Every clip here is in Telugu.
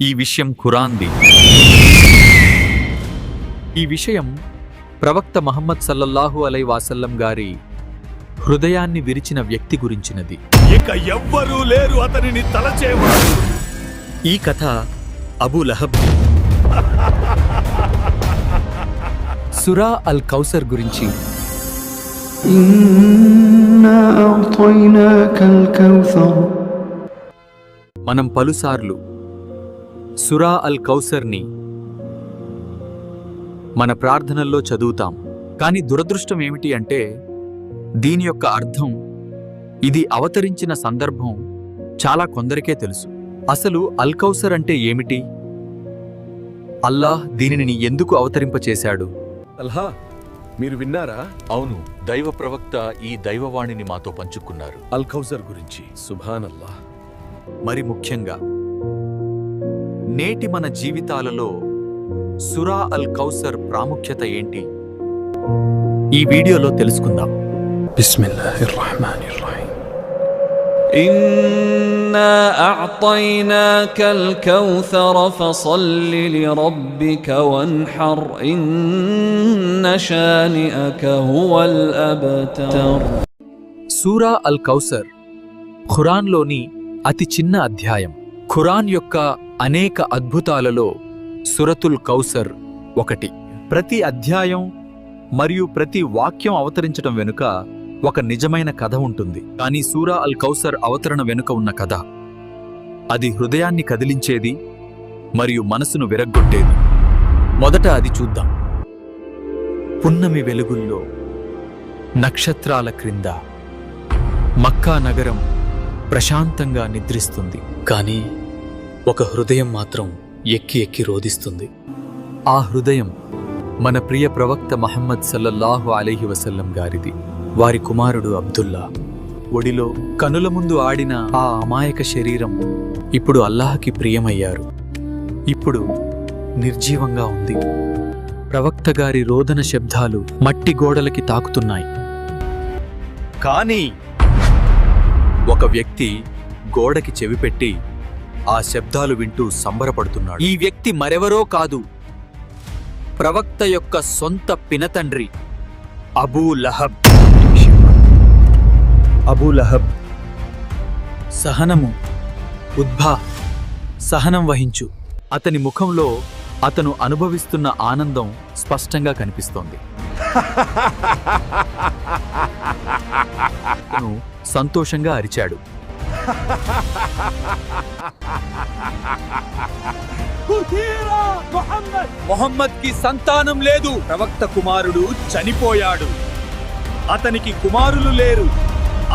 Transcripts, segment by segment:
ఈ విషయం ఖురాన్ది. ఈ విషయం ప్రవక్త మహమ్మద్ సల్లల్లాహు అలైహి వసల్లం గారి హృదయాన్ని విరిచిన వ్యక్తి గురించినది. ఇక ఎవ్వరూ లేరు అతనిని తలచేవారు. ఈ కథ అబూ లహబ్ సురా అల్ కౌసర్ గురించి. మనం పలుసార్లు సురా అల్ కౌసర్ని మన ప్రార్థనల్లో చదువుతాం. కానీ దురదృష్టం ఏమిటి అంటే దీని యొక్క అర్థం, ఇది అవతరించిన సందర్భం చాలా కొందరికే తెలుసు. అసలు అల్ కౌసర్ అంటే ఏమిటి? అల్లాహ్ దీనిని ఎందుకు అవతరింపచేశాడు? అల్హా, మీరు విన్నారా? అవును, దైవ ప్రవక్త ఈ దైవవాణిని మాతో పంచుకున్నారు. అల్ కౌసర్ గురించి. సుబ్హానల్లాహ్. మరి ముఖ్యంగా నేటి మన జీవితాలలో సురా అల్ కౌసర్ ప్రాముఖ్యత ఏంటి? ఈ వీడియోలో తెలుసుకుందాం. బిస్మిల్లాహిర్ రహమానిర్ రహీం. إنا أعطيناك الكوثر فصل لربك وانحر إن شانئك هو الأبتر. సూరా అల్ కౌసర్ ఖురాన్లోని అతి చిన్న అధ్యాయం. ఖురాన్ యొక్క అనేక అద్భుతాలలో సూరతుల్ కౌసర్ ఒకటి. ప్రతి అధ్యాయం మరియు ప్రతి వాక్యం అవతరించటం వెనుక ఒక నిజమైన కథ ఉంటుంది. కానీ సూరా అల్ కౌసర్ అవతరణ వెనుక ఉన్న కథ, అది హృదయాన్ని కదిలించేది మరియు మనసును విరగ్గొట్టేది. మొదట అది చూద్దాం. పున్నమి వెలుగుల్లో నక్షత్రాల క్రింద మక్కా నగరం ప్రశాంతంగా నిద్రిస్తుంది. కానీ ఒక హృదయం మాత్రం ఎక్కి ఎక్కి రోదిస్తుంది. ఆ హృదయం మన ప్రియ ప్రవక్త మహమ్మద్ సల్లల్లాహు అలైహి వసల్లం గారిది. వారి కుమారుడు అబ్దుల్లా ఒడిలో కనుల ముందు ఆడిన ఆ అమాయక శరీరం ఇప్పుడు అల్లాహ్కి ప్రియమయ్యారు. ఇప్పుడు నిర్జీవంగా ఉంది. ప్రవక్త గారి రోదన శబ్దాలు మట్టి గోడలకి తాకుతున్నాయి. కానీ ఒక వ్యక్తి గోడకి చెవిపెట్టి ఆ శబ్దాలు వింటూ సంబరపడుతున్నాడు. ఈ వ్యక్తి మరెవరో కాదు, ప్రవక్త యొక్క సొంత పినతండ్రి అబూ లహబ్. అబూ లహబ్, సహనము ఉద్భా, సహనం వహించు. అతని ముఖంలో అతను అనుభవిస్తున్న ఆనందం స్పష్టంగా కనిపిస్తోంది. అతను సంతోషంగా అరిచాడు. మొహమ్మద్ కి సంతానం లేదు. ప్రవక్త కుమారుడు చనిపోయాడు. అతనికి కుమారులు లేరు.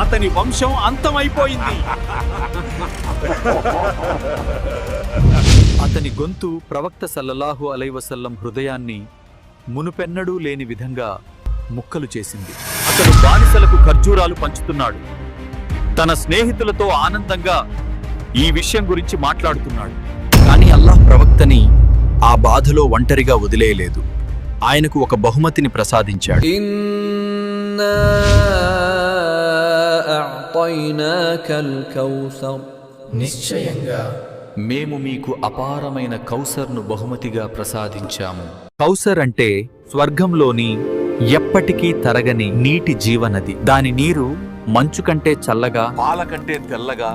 అతని వంశం అంతమైపోయింది. అతని గొంతు ప్రవక్త సల్లల్లాహు అలైహి వసల్లం హృదయాన్ని మునుపెన్నడూ లేని విధంగా ముక్కలు చేసింది. అతను బానిసలకు ఖర్జూరాలు పంచుతున్నాడు. తన స్నేహితులతో ఆనందంగా ఈ విషయం గురించి మాట్లాడుతున్నాడు. కానీ అల్లాహ్ ప్రవక్తని ఆ బాధలో ఒంటరిగా వదిలేయలేదు. ఆయనకు ఒక బహుమతిని ప్రసాదించాడు. إنا أعطيناك الكوثر. నిశ్చయంగా మేము మీకు అపారమైన కౌసర్ను బహుమతిగా ప్రసాదించాము. కౌసర్ అంటే స్వర్గంలోని ఎప్పటికీ తరగని నీటి జీవనది. దాని నీరు మంచు కంటే చల్లగా, పాల కంటే తెల్లగా,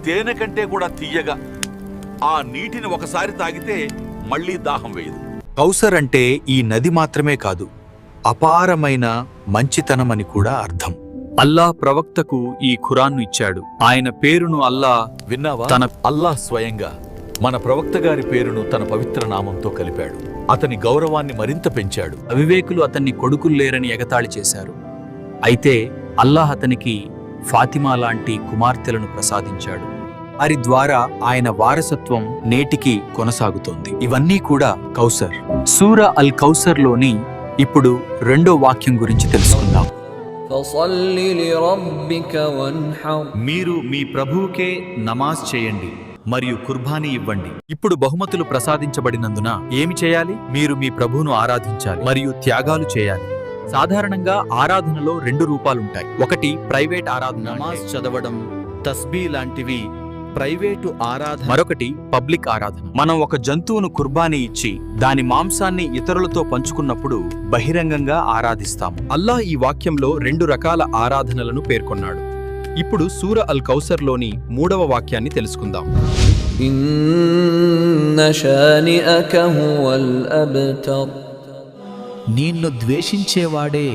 తేనె కంటే కూడా తీయగా. ఆ నీటిని ఒకసారి తాగితే మళ్లీ దాహం వేయదు. కౌసర్ అంటే ఈ నది మాత్రమే కాదు, అపారమైన మంచితనమని కూడా అర్థం. అల్లాహ్ ప్రవక్తకు ఈ ఖురాన్ను ఇచ్చాడు. ఆయన పేరును అల్లాహ్ విన్నావా? తన అల్లాహ్ స్వయంగా మన ప్రవక్త గారి పేరును తన పవిత్ర నామంతో కలిపాడు. అతని గౌరవాన్ని మరింత పెంచాడు. అవివేకులు అతన్ని కొడుకులు లేరని ఎగతాళి చేశారు. అయితే అల్లాహ్ అతనికి ఫాతిమా లాంటి కుమార్తెలను ప్రసాదించాడు. వారి ద్వారా ఆయన వారసత్వం నేటికి కొనసాగుతోంది. ఇవన్నీ కూడా కౌసర్. సూరా అల్ కౌసర్లోని ఇప్పుడు రెండో వాక్యం గురించి తెలుసుకుందాం. فصل لربك وانحر. మీరు మీ ప్రభువుకే నమాజ్ చేయండి మరియు కుర్బానీ ఇవ్వండి. ఇప్పుడు బహుమతులు ప్రసాదించబడినందున ఏమి చేయాలి? మీరు మీ ప్రభువును ఆరాధించాలి మరియు త్యాగాలు చేయాలి. సాధారణంగా ఆరాధనలో 2 రూపాలుంటాయి. ఒకటి ప్రైవేట్ ఆరాధన, నమాజ్ చదవడం, తస్బీ లాంటివి ప్రైవేటు ఆరాధన, మరొకటి పబ్లిక్ ఆరాధన. మనం ఒక జంతువును కుర్బానీ ఇచ్చి దాని మాంసాన్ని ఇతరులతో పంచుకున్నప్పుడు బహిరంగంగా ఆరాధిస్తాము. అల్లాహ్ ఈ వాక్యంలో 2 రకాల ఆరాధనలను పేర్కొన్నాడు. ఇప్పుడు సూర అల్ కౌసర్లోని 3వ వాక్యాన్ని తెలుసుకుందాం. إن شانئك هو الأبتر. నిన్ను ద్వేషించేవాడే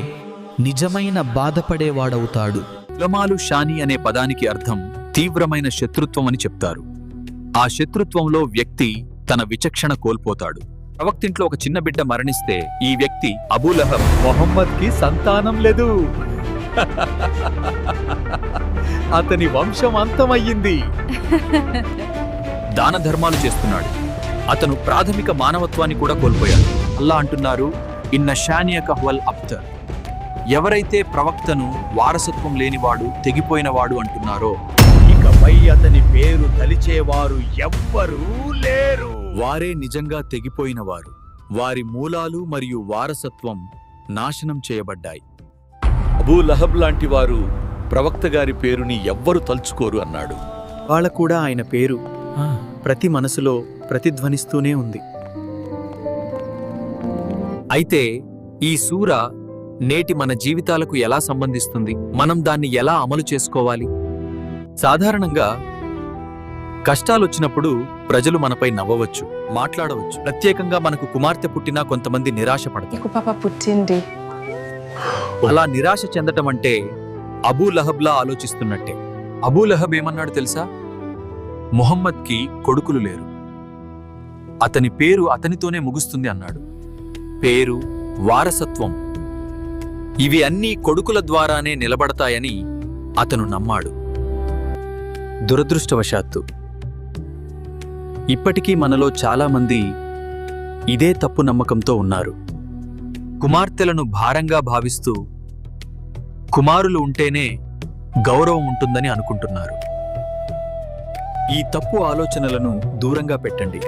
నిజమైన బాధపడేవాడవుతాడు. ఉలమాలు షాని అనే పదానికి అర్థం తీవ్రమైన శత్రుత్వం అని చెప్తారు. ఆ శత్రుత్వంలో వ్యక్తి తన విచక్షణ కోల్పోతాడు. ప్రవక్తింట్లో ఒక చిన్న బిడ్డ మరణిస్తే ఈ వ్యక్తి అబూలహబ్, మొహమ్మద్ కి సంతానం లేదు, అతని వంశం అంతమయ్యింది, దాన ధర్మాలు చేస్తున్నాడు. అతను ప్రాథమిక మానవత్వాన్ని కూడా కోల్పోయాడు. అల్లా అంటున్నారు, ఇన్న షానియక హువల్ అబ్తర్. ఎవరైతే ప్రవక్తను వారసత్వం లేనివాడు, తెగిపోయినవాడు అంటున్నారో ఇకపై అతని పేరు తలిచేవారు ఎవ్వరూ లేరు. వారే నిజంగా తెగిపోయినవారు. వారి మూలాలు మరియు వారసత్వం నాశనం చేయబడ్డాయి. అబూ లహబ్ లాంటి వారు ప్రవక్త గారి పేరుని ఎవ్వరు తలుచుకోరు అన్నాడు. వాళ్ళ కూడా ఆయన పేరు ప్రతి మనసులో ప్రతిధ్వనిస్తూనే ఉంది. అయితే ఈ సూర నేటి మన జీవితాలకు ఎలా సంబంధిస్తుంది? మనం దాన్ని ఎలా అమలు చేసుకోవాలి? సాధారణంగా కష్టాలొచ్చినప్పుడు ప్రజలు మనపై నవ్వవచ్చు, మాట్లాడవచ్చు. ప్రత్యేకంగా మనకు కుమార్తె పుట్టినా కొంతమంది నిరాశ పడతారు. పాప పుట్టింది. అలా నిరాశ చెందటం అంటే అబూ లహబ్లా ఆలోచిస్తున్నట్టే. అబూ లహబ్ ఏమన్నాడు తెలుసా? ముహమ్మద్కి కొడుకులు లేరు, అతని పేరు అతనితోనే ముగుస్తుంది అన్నాడు. పేరు, వారసత్వం ఇవి అన్నీ కొడుకుల ద్వారానే నిలబడతాయని అతను నమ్మాడు. దురదృష్టవశాత్తు ఇప్పటికీ మనలో చాలామంది ఇదే తప్పు నమ్మకంతో ఉన్నారు. కుమార్తెలను భారంగా భావిస్తూ కుమారులు ఉంటేనే గౌరవం ఉంటుందని అనుకుంటున్నారు. ఈ తప్పు ఆలోచనలను దూరంగా పెట్టండి.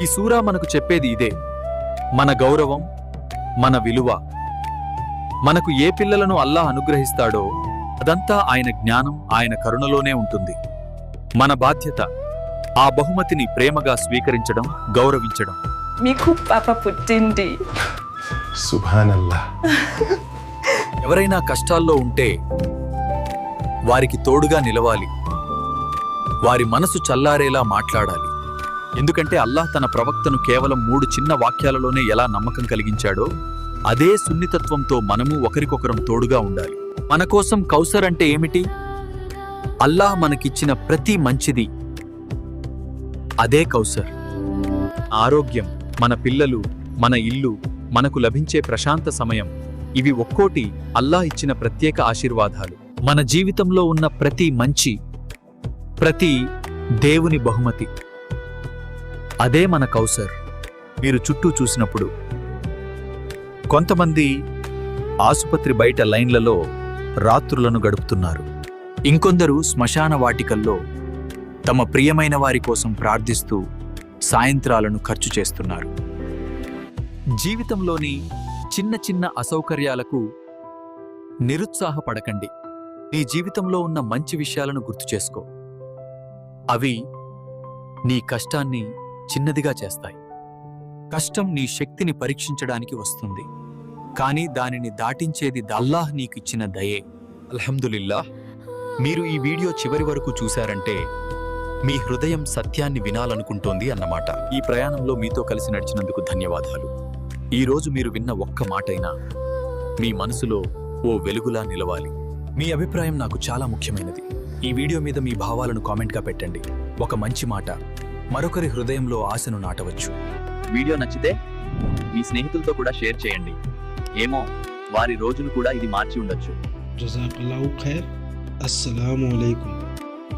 ఈ సూరా మనకు చెప్పేది ఇదే. మన గౌరవం, మన విలువ, మనకు ఏ పిల్లలను అల్లాహ్ అనుగ్రహిస్తాడో అదంతా ఆయన జ్ఞానం, ఆయన కరుణలోనే ఉంటుంది. మన బాధ్యత ఆ బహుమతిని ప్రేమగా స్వీకరించడం, గౌరవించడం. మీకు పాప పుట్టింది. సుబ్హానల్లాహ్. ఎవరైనా కష్టాల్లో ఉంటే వారికి తోడుగా నిలవాలి, వారి మనసు చల్లారేలా మాట్లాడాలి. ఎందుకంటే అల్లాహ్ తన ప్రవక్తను కేవలం 3 చిన్న వాక్యాలలోనే ఎలా నమ్మకం కలిగించాడో అదే సున్నితత్వంతో మనము ఒకరికొకరం తోడుగా ఉండాలి. మన కోసం కౌసర్ అంటే ఏమిటి? అల్లాహ్ మనకిచ్చిన ప్రతి మంచిది అదే కౌసర్. ఆరోగ్యం, మన పిల్లలు, మన ఇల్లు, మనకు లభించే ప్రశాంత సమయం, ఇవి ఒక్కోటి అల్లాహ్ ఇచ్చిన ప్రత్యేక ఆశీర్వాదాలు. మన జీవితంలో ఉన్న ప్రతి మంచి, ప్రతి దేవుని బహుమతి అదే మన కౌసర్. మీరు చుట్టూ చూసినప్పుడు కొంతమంది ఆసుపత్రి బయట లైన్లలో రాత్రులను గడుపుతున్నారు. ఇంకొందరు శ్మశాన వాటికల్లో తమ ప్రియమైన వారి కోసం ప్రార్థిస్తూ సాయంత్రాలను ఖర్చు చేస్తున్నారు. జీవితంలోని చిన్న చిన్న అసౌకర్యాలకు నిరుత్సాహపడకండి. నీ జీవితంలో ఉన్న మంచి విషయాలను గుర్తు చేసుకో. అవి నీ కష్టాన్ని చిన్నదిగా చేస్తాయి. కష్టం నీ శక్తిని పరీక్షించడానికి వస్తుంది, కానీ దానిని దాటించేది అల్లాహ్ నీకిచ్చిన దయే. అల్హమ్దులిల్లాహ్. మీరు ఈ వీడియో చివరి వరకు చూశారంటే మీ హృదయం సత్యాన్ని వినాలనుకుంటోంది అన్నమాట. ఈ ప్రయాణంలో మీతో కలిసి నడిచినందుకు ధన్యవాదాలు. ఈరోజు మీరు విన్న ఒక్క మాటైనా మీ మనసులో ఓ వెలుగులా నిలవాలి. మీ అభిప్రాయం నాకు చాలా ముఖ్యమైనది. ఈ వీడియో మీద మీ భావాలను కామెంట్గా పెట్టండి. ఒక మంచి మాట మరొకరి హృదయంలో ఆశను నాటవచ్చు. వీడియో నచ్చితే మీ స్నేహితులతో కూడా షేర్ చేయండి. ఏమో, వారి రోజును కూడా ఇది మార్చి ఉండొచ్చు. జజాకల్లాహు ఖైర్. అస్సలాము అలైకుం.